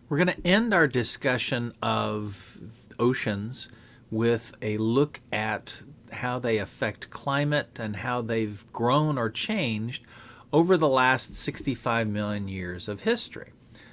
We're going to end our discussion of oceans with a look at how they affect climate and how they've grown or changed over the last 65 million years of history.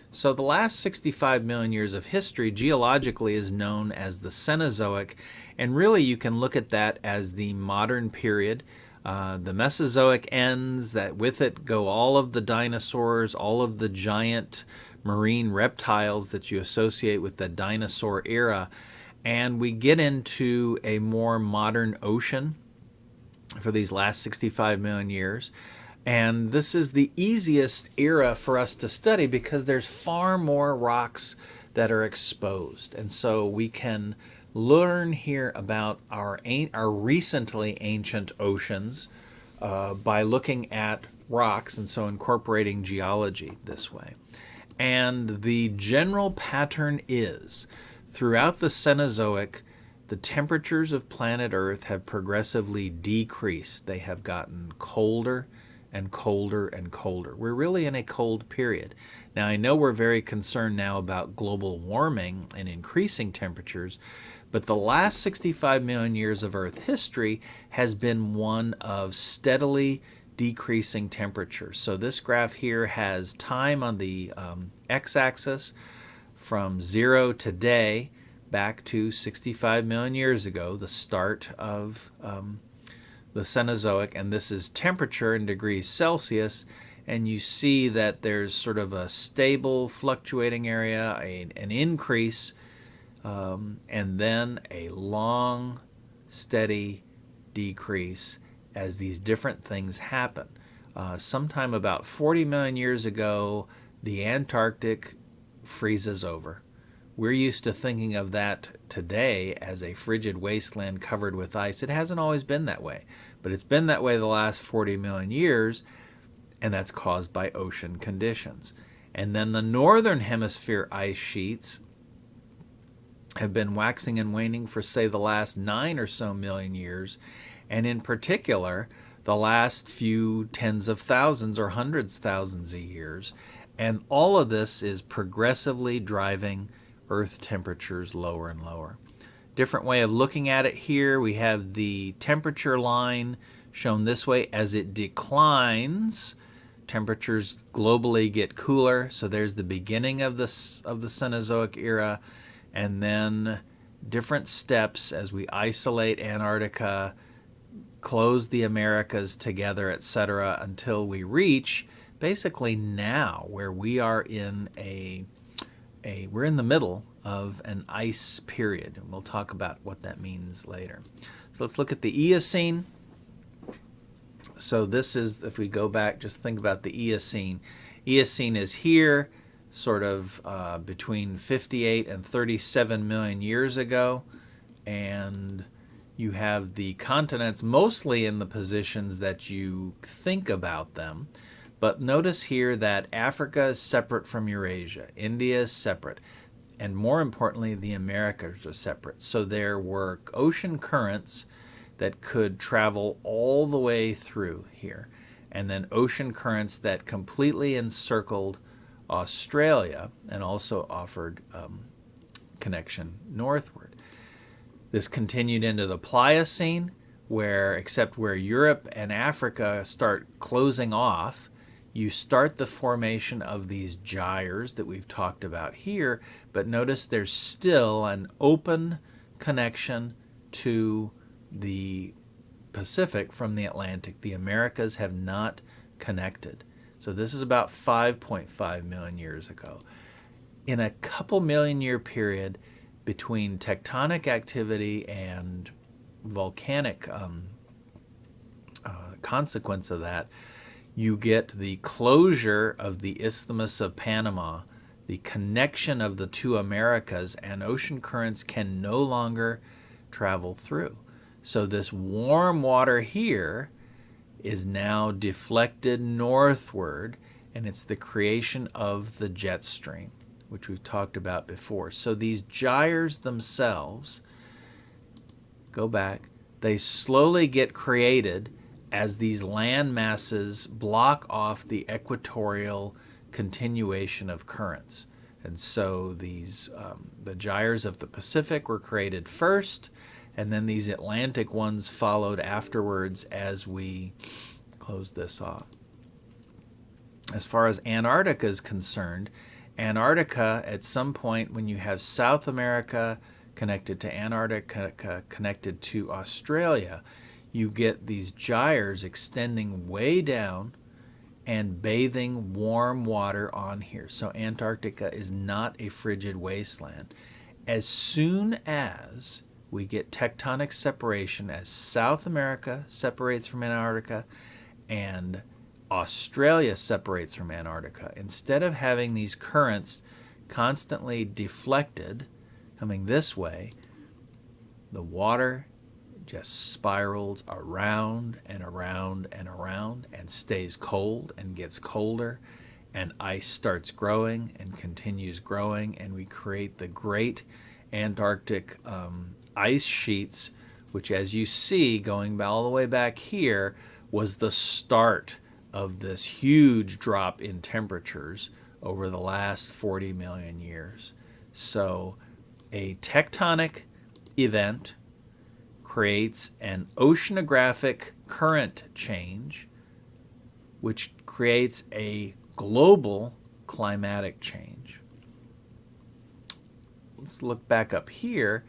So the last 65 million years of history geologically is known as the Cenozoic, and really you can look at that as the modern period. The Mesozoic ends, that with it go all of the dinosaurs, all of the giant marine reptiles that you associate with the dinosaur era, and we get into a more modern ocean for these last 65 million years. And this is the easiest era for us to study because there's far more rocks that are exposed. And so we can learn here about our recently ancient oceans by looking at rocks, and so incorporating geology this way. And the general pattern is, throughout the Cenozoic, the temperatures of planet Earth have progressively decreased. They have gotten colder and colder and colder. We're really in a cold period. Now, I know we're very concerned now about global warming and increasing temperatures, but the last 65 million years of Earth history has been one of steadily decreasing temperatures. So this graph here has time on the x-axis from 0 today back to 65 million years ago, the start of the Cenozoic, and this is temperature in degrees Celsius, and you see that there's sort of a stable fluctuating area, an increase, and then a long, steady decrease as these different things happen. Sometime about 40 million years ago, the Antarctic freezes over. We're used to thinking of that today as a frigid wasteland covered with ice. It hasn't always been that way, but it's been that way the last 40 million years, and that's caused by ocean conditions. And then the northern hemisphere ice sheets have been waxing and waning for, say, the last 9 or so million years, and in particular, the last few tens of thousands or hundreds of thousands of years. And all of this is progressively driving Earth temperatures lower and lower. Different way of looking at it here, we have the temperature line shown this way. As it declines, temperatures globally get cooler. So there's the beginning of the Cenozoic era, and then different steps as we isolate Antarctica, close the Americas together, etc., until we reach basically now, where we are in we're in the middle of an ice period, and we'll talk about what that means later. So let's look at the Eocene. So this is, if we go back, just think about the Eocene. Eocene is here, sort of between 58 and 37 million years ago, and you have the continents mostly in the positions that you think about them. But notice here that Africa is separate from Eurasia. India is separate. And more importantly, the Americas are separate. So there were ocean currents that could travel all the way through here. And then ocean currents that completely encircled Australia and also offered connection northward. This continued into the Pliocene, except where Europe and Africa start closing off, you start the formation of these gyres that we've talked about here, but notice there's still an open connection to the Pacific from the Atlantic. The Americas have not connected. So this is about 5.5 million years ago. In a couple million year period between tectonic activity and volcanic consequence of that, you get the closure of the Isthmus of Panama, the connection of the two Americas, and ocean currents can no longer travel through. So this warm water here is now deflected northward, and it's the creation of the jet stream, which we've talked about before. So these gyres themselves, go back, they slowly get created as these land masses block off the equatorial continuation of currents. And so these the gyres of the Pacific were created first, and then these Atlantic ones followed afterwards as we close this off. As far as Antarctica is concerned, Antarctica, at some point when you have South America connected to Antarctica, connected to Australia, you get these gyres extending way down and bathing warm water on here. So Antarctica is not a frigid wasteland. As soon as we get tectonic separation, as South America separates from Antarctica and Australia separates from Antarctica, instead of having these currents constantly deflected coming this way, the water just spirals around and around and around and stays cold and gets colder, and ice starts growing and continues growing, and we create the great Antarctic ice sheets, which, as you see, going all the way back here, was the start of this huge drop in temperatures over the last 40 million years. So a tectonic event creates an oceanographic current change, which creates a global climatic change. Let's look back up here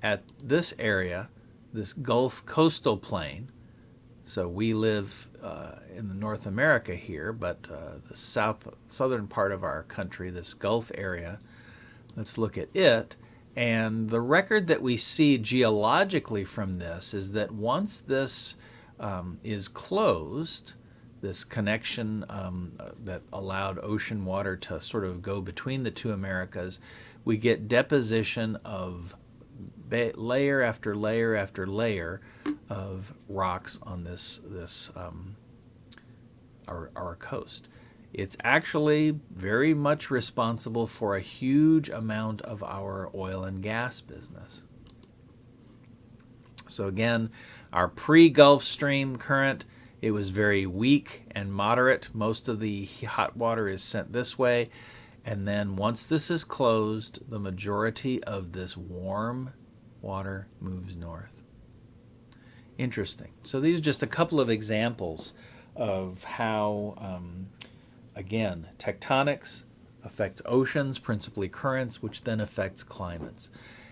at this area, this Gulf coastal plain. So we live in the North America here, but the southern part of our country, this Gulf area, let's look at it. And the record that we see geologically from this is that once this is closed, this connection that allowed ocean water to sort of go between the two Americas, we get deposition of layer after layer after layer of rocks on our coast. It's actually very much responsible for a huge amount of our oil and gas business. So again, our pre-Gulf Stream current, it was very weak and moderate. Most of the hot water is sent this way. And then once this is closed, the majority of this warm water moves north. Interesting. So these are just a couple of examples of how, again, tectonics affects oceans, principally currents, which then affects climates.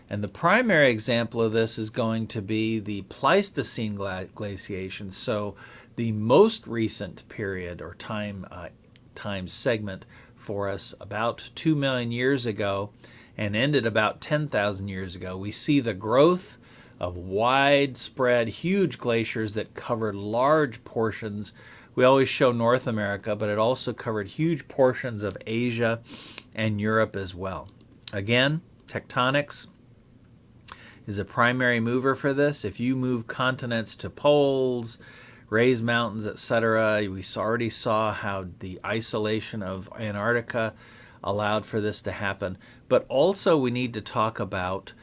And the primary example of this is going to be the Pleistocene glaciation. So the most recent period or time segment for us about 2 million years ago and ended about 10,000 years ago. We see the growth of widespread, huge glaciers that covered large portions. We always show North America, but it also covered huge portions of Asia and Europe as well. Again, tectonics is a primary mover for this. If you move continents to poles, raise mountains, etc., we already saw how the isolation of Antarctica allowed for this to happen. But also we need to talk about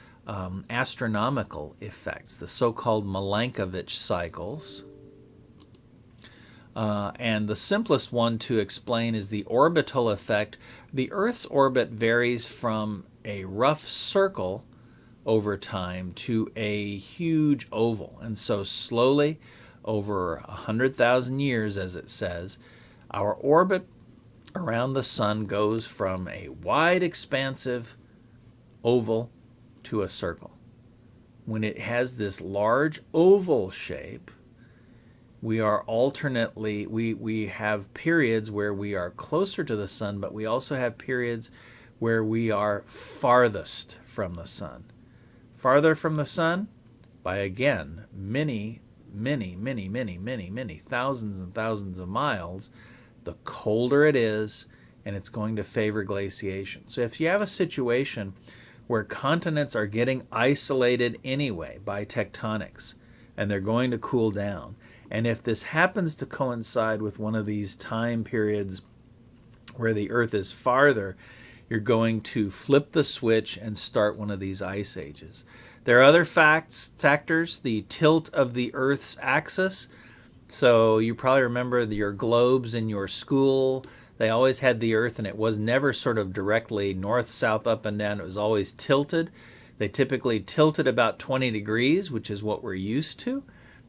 astronomical effects, the so-called Milankovitch cycles. And the simplest one to explain is the orbital effect. The Earth's orbit varies from a rough circle over time to a huge oval. And so slowly, over 100,000 years, as it says, our orbit around the sun goes from a wide, expansive oval to a circle. When it has this large oval shape, we are alternately, we have periods where we are closer to the sun, but we also have periods where we are farthest from the sun. Farther from the sun by, again, many thousands and thousands of miles, the colder it is, and it's going to favor glaciation. So if you have a situation where continents are getting isolated anyway by tectonics, and they're going to cool down, and if this happens to coincide with one of these time periods where the Earth is farther, you're going to flip the switch and start one of these ice ages. There are other factors, the tilt of the Earth's axis. So you probably remember your globes in your school. They always had the Earth, and it was never sort of directly north, south, up, and down. It was always tilted. They typically tilted about 20 degrees, which is what we're used to.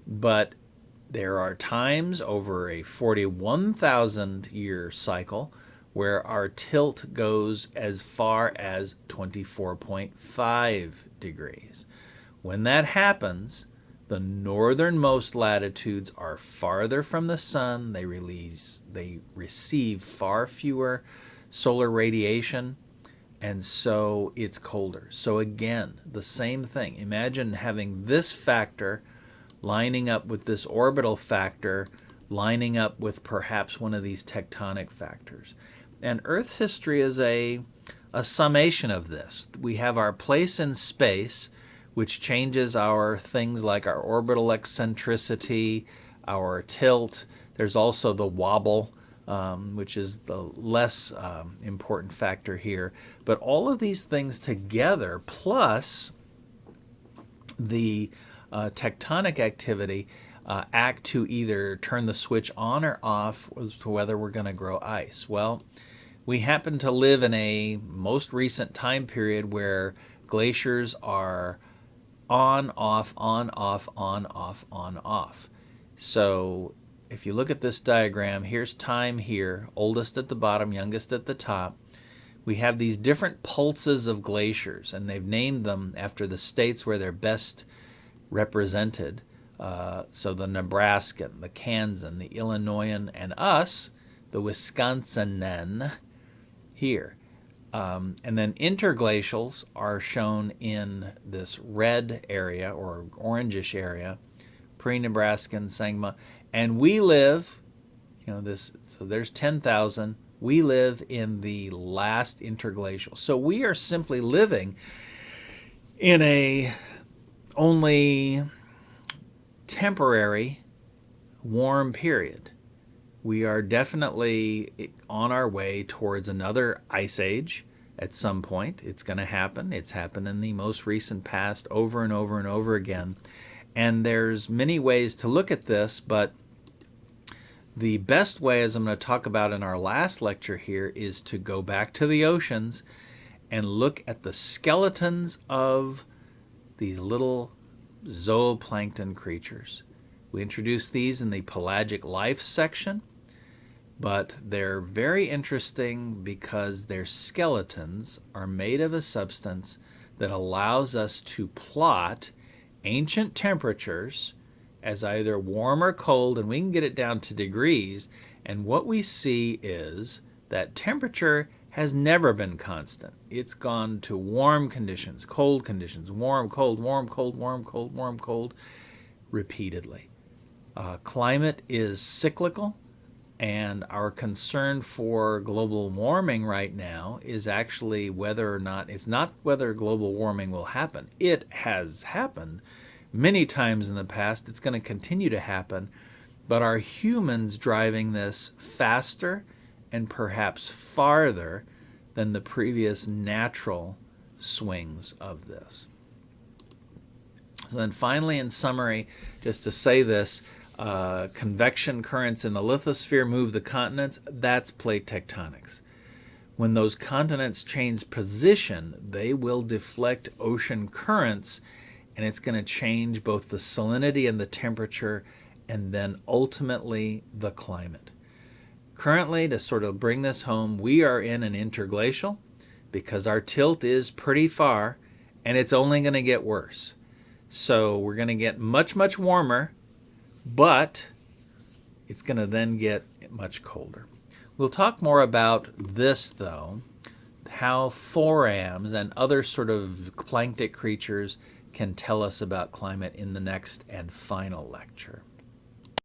But there are times over a 41,000 year cycle where our tilt goes as far as 24.5 degrees. When that happens, the northernmost latitudes are farther from the sun. They receive far fewer solar radiation, and so it's colder. So again, the same thing. Imagine having this factor lining up with this orbital factor, lining up with perhaps one of these tectonic factors. And Earth's history is a summation of this. We have our place in space, which changes our things like our orbital eccentricity, our tilt. There's also the wobble, which is the less important factor here. But all of these things together, plus the tectonic activity, act to either turn the switch on or off as to whether we're going to grow ice. Well, we happen to live in a most recent time period where glaciers are on, off, on, off, on, off, on, off. So if you look at this diagram, here's time here, oldest at the bottom, youngest at the top. We have these different pulses of glaciers, and they've named them after the states where they're best represented. So the Nebraskan, the Kansan, the Illinoisan, and us, the Wisconsinen, here. And then interglacials are shown in this red area or orangish area, pre-Nebraskan, Sangma, and we live, so there's 10,000. We live in the last interglacial. So we are simply living in a only temporary warm period. We are definitely on our way towards another ice age at some point. It's going to happen. It's happened in the most recent past over and over and over again. And there's many ways to look at this, but the best way, as I'm going to talk about in our last lecture here, is to go back to the oceans and look at the skeletons of these little zooplankton creatures. We introduced these in the pelagic life section, but they're very interesting because their skeletons are made of a substance that allows us to plot ancient temperatures as either warm or cold, and we can get it down to degrees, and what we see is that temperature has never been constant. It's gone to warm conditions, warm, cold, warm, cold, warm, cold, warm, cold, repeatedly. Climate is cyclical, and our concern for global warming right now is actually whether or not, it's not whether global warming will happen. It has happened many times in the past. It's going to continue to happen, but are humans driving this faster and perhaps farther than the previous natural swings of this? So then finally, in summary, just to say this, convection currents in the lithosphere move the continents. That's plate tectonics. When those continents change position, they will deflect ocean currents, and it's going to change both the salinity and the temperature, and then ultimately the climate. Currently, to sort of bring this home, we are in an interglacial because our tilt is pretty far, and it's only going to get worse. So we're going to get much, much warmer, but it's going to then get much colder. We'll talk more about this, though, how forams and other sort of planktic creatures can tell us about climate in the next and final lecture.